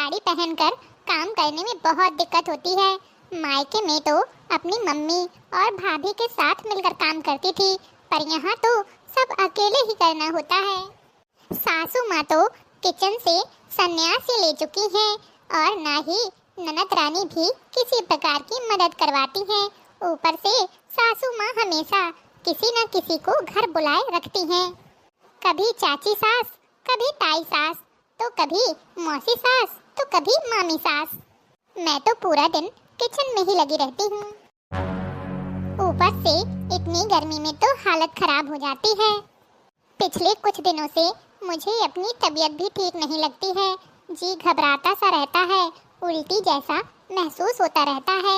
साड़ी पहनकर काम करने में बहुत दिक्कत होती है। मायके में तो अपनी मम्मी और भाभी के साथ मिलकर काम करती थी, पर यहाँ तो सब अकेले ही करना होता है। सासू माँ तो किचन से संन्यास ले चुकी हैं और ना ही ननद रानी भी किसी प्रकार की मदद करवाती हैं। ऊपर से सासू माँ हमेशा किसी न किसी को घर बुलाए रखती हैं। कभी चाची सास, कभी ताई सास, तो कभी मौसी सास, तो कभी मामी सास। मैं तो पूरा दिन किचन में ही लगी रहती हूँ। ऊपर से इतनी गर्मी में तो हालत खराब हो जाती है। पिछले कुछ दिनों से मुझे अपनी तबीयत भी ठीक नहीं लगती है। जी घबराता सा रहता है, उल्टी जैसा महसूस होता रहता है।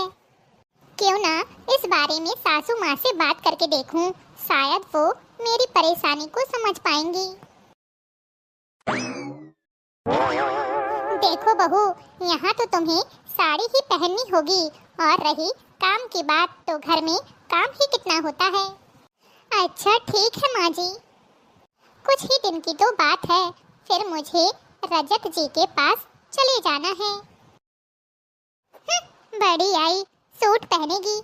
क्यों ना इस बारे में सासू माँ से बात करके देखूं, शायद वो मेरी परेशानी को समझ पाएंगी। देखो बहू, यहाँ तो तुम्हें साड़ी ही पहननी होगी, और रही काम की बात तो घर में काम ही कितना होता है। अच्छा ठीक है माँ जी, कुछ ही दिन की तो बात है, फिर मुझे रजत जी के पास चले जाना है। बड़ी आई, सूट पहनेगी।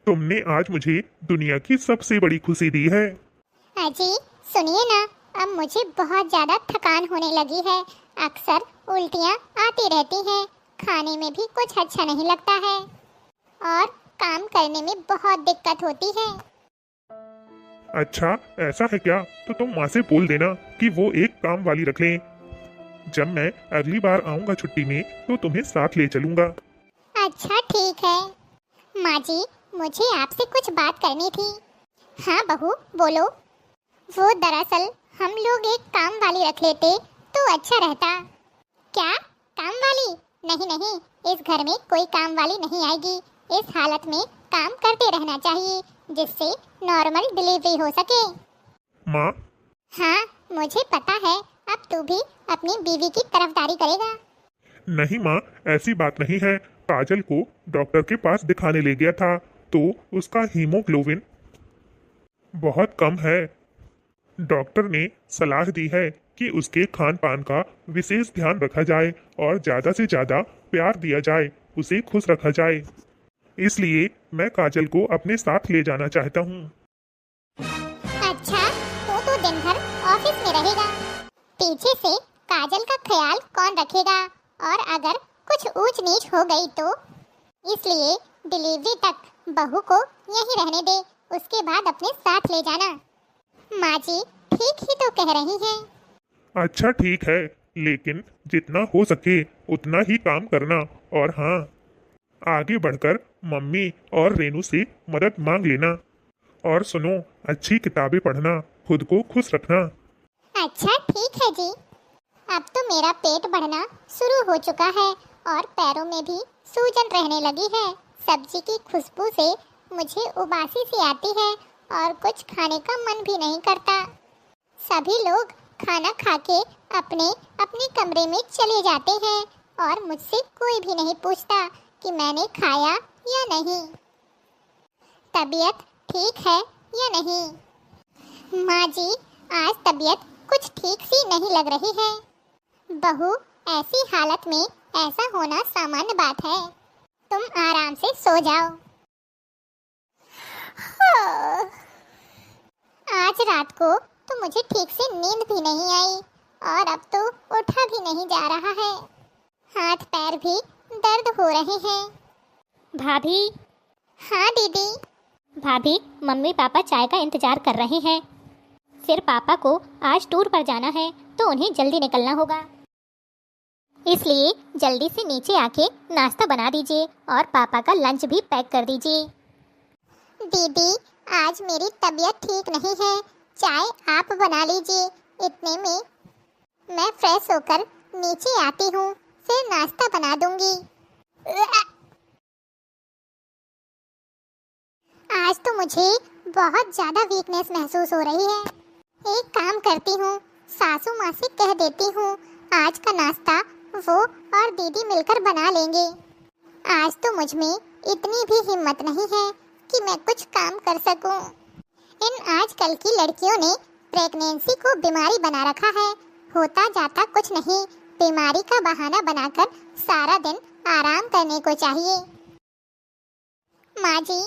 तुमने आज मुझे दुनिया की सबसे बड़ी खुशी दी है। अजी सुनिए ना, अब मुझे बहुत ज्यादा थकान होने लगी है। अक्सर उल्टियाँ आती रहती हैं, खाने में भी कुछ अच्छा नहीं लगता है और काम करने में बहुत दिक्कत होती है। अच्छा ऐसा है क्या? तो तुम माँ से बोल देना कि वो एक काम वाली रख लें। जब मैं अगली बार आऊँगा छुट्टी में तो तुम्हें साथ ले चलूँगा। अच्छा ठीक है। माँ जी, मुझे आपसे कुछ बात करनी थी। हाँ बहू बोलो। वो दरअसल हम लोग एक काम वाली रख लेते तो अच्छा रहता। क्या काम वाली? नहीं नहीं, इस घर में कोई काम वाली नहीं आएगी। इस हालत में काम करते रहना चाहिए जिससे नॉर्मल डिलीवरी हो सके। माँ? हाँ मुझे पता है, अब तू भी अपनी बीवी की तरफदारी करेगा। नहीं माँ, ऐसी बात नहीं है। काजल को डॉक्टर के पास दिखाने ले गया था तो उसका हीमोग्लोबिन बहुत कम है। डॉक्टर ने सलाह दी है कि उसके खान पान का विशेष ध्यान रखा जाए और ज्यादा से ज्यादा प्यार दिया जाए, उसे खुश रखा जाए। इसलिए मैं काजल को अपने साथ ले जाना चाहता हूँ। अच्छा तो दिन भर ऑफिस में रहेगा, पीछे से काजल का ख्याल कौन रखेगा? और अगर कुछ ऊंच नीच हो गई तो? इसलिए डिलीवरी तक बहू को यहीं रहने दे, उसके बाद अपने साथ ले जाना। माँ जी ठीक ही तो कह रही हैं। अच्छा ठीक है, लेकिन जितना हो सके उतना ही काम करना। और हाँ, आगे बढ़कर मम्मी और रेनू से मदद मांग लेना। और सुनो, अच्छी किताबें पढ़ना, खुद को खुश रखना। अच्छा ठीक है जी। अब तो मेरा पेट बढ़ना शुरू हो चुका है और पैरों में भी सूजन रहने लगी है। सब्जी की खुशबू से मुझे उबासी सी आती है और कुछ खाने का मन भी नहीं करता। सभी लोग खाना खा के अपने अपने कमरे में चले जाते हैं और मुझसे कोई भी नहीं पूछता कि मैंने खाया या नहीं, तबीयत ठीक है या नहीं। माँ जी, आज तबीयत कुछ ठीक सी नहीं लग रही है। बहू, ऐसी हालत में ऐसा होना सामान्य बात है, तुम आराम से सो जाओ। आज रात को तो मुझे ठीक से नींद भी नहीं आई और अब तो उठा भी नहीं जा रहा है, हाथ पैर भी दर्द हो रहे हैं। भाभी। हाँ दीदी। भाभी, मम्मी पापा चाय का इंतजार कर रहे हैं। फिर पापा को आज टूर पर जाना है तो उन्हें जल्दी निकलना होगा, इसलिए जल्दी से नीचे आके नाश्ता बना दीजिए और पापा का लंच भी पैक कर दीजिए। दीदी, आज मेरी तबीयत ठीक नहीं है, चाय आप बना लीजिए। इतने में मैं फ्रेश होकर नीचे आती हूँ, फिर नाश्ता बना दूंगी। आज तो मुझे बहुत ज्यादा वीकनेस महसूस हो रही है। एक काम करती हूँ, सासू माँ से कह देती हूँ आज का नाश्ता वो और दीदी मिलकर बना लेंगे। आज तो मुझ में इतनी भी हिम्मत नहीं है कि मैं कुछ काम कर सकूं। इन आजकल की लड़कियों ने प्रेगनेंसी को बीमारी बना रखा है होता जाता कुछ नहीं, बीमारी का बहाना बनाकर सारा दिन आराम करने को चाहिए। माँ जी,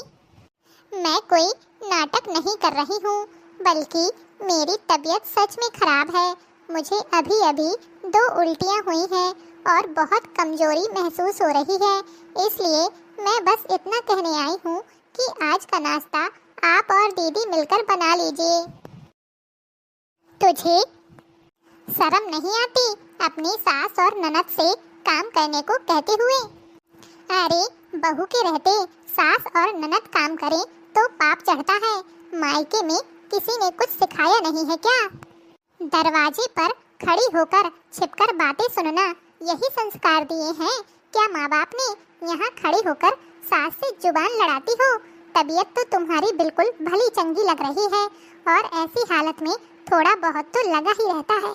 मैं कोई नाटक नहीं कर रही हूँ, बल्कि मेरी तबीयत सच में खराब है। मुझे अभी अभी 2 उल्टियाँ हुई हैं और बहुत कमजोरी महसूस हो रही है, इसलिए मैं बस इतना कहने आई हूँ कि आज का नाश्ता आप और दीदी मिलकर बना लीजिए। तुझे शर्म नहीं आती अपनी सास और ननद से काम करने को कहते हुए? अरे बहू के रहते सास और ननद काम करें तो पाप चढ़ता है। मायके में किसी ने कुछ सिखाया नहीं है क्या? दरवाजे पर खड़ी होकर छिपकर बातें सुनना, यही संस्कार दिए हैं क्या माँ बाप ने? यहाँ खड़ी होकर सास से जुबान लड़ाती हो। तबीयत तो तुम्हारी बिल्कुल भली चंगी लग रही है और ऐसी हालत में थोड़ा बहुत तो लगा ही रहता है।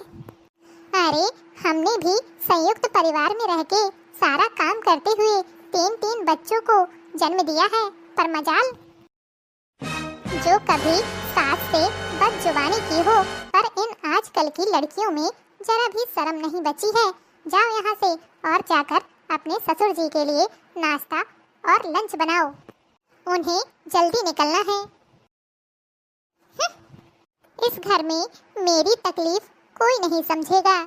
अरे हमने भी संयुक्त परिवार में रह के सारा काम करते हुए 3 बच्चों को जन्म दिया है, पर मजाल जो कभी सास से बदजुबानी की हो। पर इन आजकल की लड़कियों में जरा भी शर्म नहीं बची है। जाओ यहाँ से और जाकर अपने ससुर जी के लिए नाश्ता और लंच बनाओ, उन्हें जल्दी निकलना है। इस घर में मेरी तकलीफ कोई नहीं समझेगा।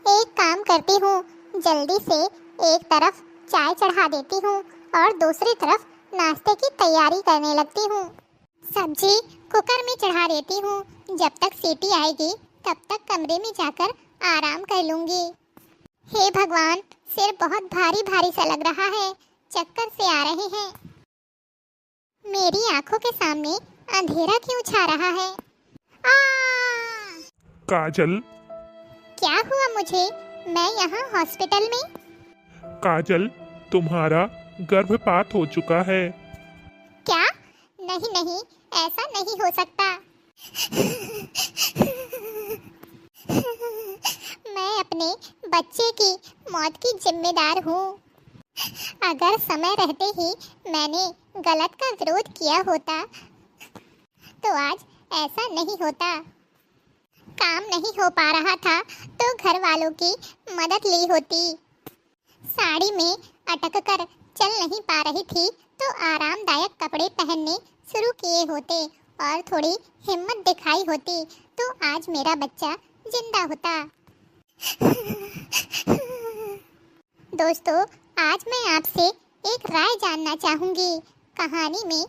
एक काम करती हूँ, जल्दी से एक तरफ चाय चढ़ा देती हूँ और दूसरी तरफ नाश्ते की तैयारी करने लगती हूँ। सब्जी कुकर में चढ़ा देती हूँ, जब तक सीटी आएगी तब तक कमरे में जाकर आराम कर लूँगी। हे भगवान, सिर बहुत भारी भारी सा लग रहा है, चक्कर से आ रहे हैं। मेरी आंखों के सामने अंधेरा क्यों छा रहा है? काजल, क्या हुआ मुझे? मैं यहाँ हॉस्पिटल में? काजल, तुम्हारा गर्भपात हो चुका है। क्या? नहीं नहीं, ऐसा नहीं हो सकता। मैं अपने बच्चे की मौत की जिम्मेदार हूँ। अगर समय रहते ही मैंने गलत का विरोध किया होता तो आज ऐसा नहीं होता। काम नहीं हो पा रहा था तो घर वालों की मदद ली होती। साड़ी में अटक कर चल नहीं पा रही थी तो आरामदायक कपड़े पहनने शुरू किए होते और थोड़ी हिम्मत दिखाई होती तो आज मेरा बच्चा जिंदा होता। दोस्तों, आज मैं आपसे एक राय जानना चाहूंगी। कहानी में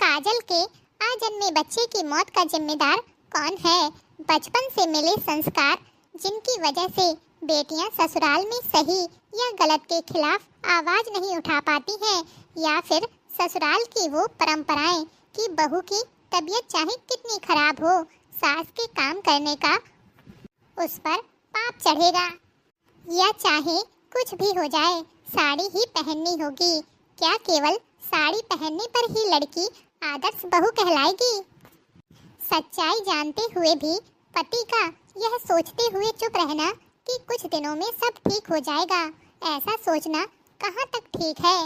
काजल के अजन्मे बच्चे की मौत का जिम्मेदार कौन है? बचपन से मिले संस्कार जिनकी वजह से बेटियां ससुराल में सही या गलत के खिलाफ आवाज नहीं उठा पाती हैं, या फिर ससुराल की वो परंपराएं कि बहू की तबीयत चाहे कितनी खराब हो, सास के काम करने का उस पर पाप चढ़ेगा, या चाहे कुछ भी हो जाए साड़ी ही पहननी होगी। क्या केवल साड़ी पहनने पर ही लड़की आदर्श बहू कहलाएगी? सच्चाई जानते हुए भी पति का यह सोचते हुए चुप रहना कि कुछ दिनों में सब ठीक हो जाएगा, ऐसा सोचना कहाँ तक ठीक है?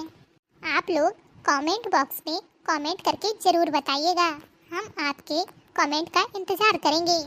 आप लोग कमेंट बॉक्स में कमेंट करके जरूर बताइएगा। हम आपके कमेंट का इंतजार करेंगे।